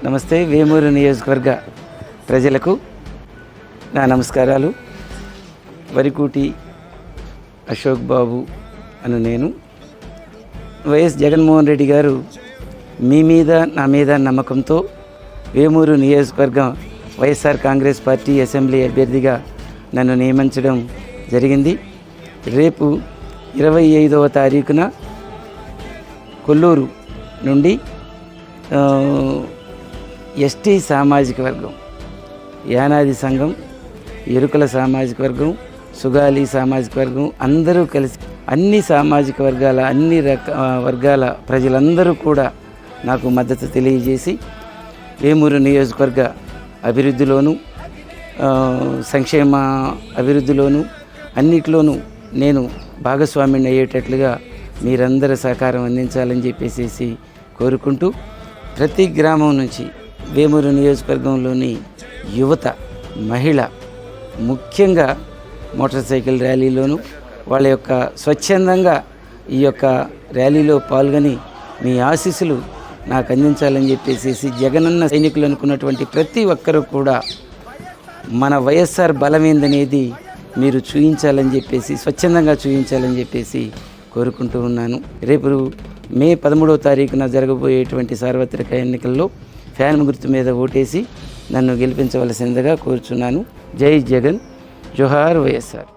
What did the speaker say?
నమస్తే. వేమూరు నియోజకవర్గ ప్రజలకు నా నమస్కారాలు. వరికూటి అశోక్ బాబు అను నేను. వైఎస్ జగన్మోహన్ రెడ్డి గారు మీ మీద నా మీద నమ్మకంతో వేమూరు నియోజకవర్గం వైఎస్ఆర్ కాంగ్రెస్ పార్టీ అసెంబ్లీ అభ్యర్థిగా నన్ను నియమించడం జరిగింది. రేపు 25వ తారీఖున కొల్లూరు నుండి ఎస్టీ సామాజిక వర్గం, యానాది సంఘం, ఎరుకల సామాజిక వర్గం, సుగాలి సామాజిక వర్గం అందరూ కలిసి అన్ని సామాజిక వర్గాల వర్గాల ప్రజలందరూ కూడా నాకు మద్దతు తెలియజేసి వేమూరు నియోజకవర్గ అభివృద్ధిలోనూ సంక్షేమ అభివృద్ధిలోనూ అన్నిట్లోనూ నేను భాగస్వామిని అయ్యేటట్లుగా మీరందరూ సహకారం అందించాలని చెప్పేసి కోరుకుంటూ ప్రతి గ్రామం నుంచి వేమూరు నియోజకవర్గంలోని యువత, మహిళ ముఖ్యంగా మోటార్ సైకిల్ ర్యాలీలోనూ వాళ్ళ యొక్క స్వచ్ఛందంగా ఈ యొక్క ర్యాలీలో పాల్గొని మీ ఆశీస్సులు నాకు అందించాలని చెప్పేసి జగనన్న సైనికులు అనుకున్నటువంటి ప్రతి ఒక్కరూ కూడా మన వైఎస్ఆర్ బలమేందనేది మీరు చూపించాలని చెప్పేసి, స్వచ్ఛందంగా చూపించాలని చెప్పేసి కోరుకుంటూ ఉన్నాను. రేపు మే 13వ తారీఖున జరగబోయేటువంటి సార్వత్రిక ఎన్నికల్లో ఫ్యాన్ గుర్తు మీద ఓటేసి నన్ను గెలిపించవలసిందిగా కోరుచున్నాను. జై జగన్, జోహార్ వైఎస్ఆర్.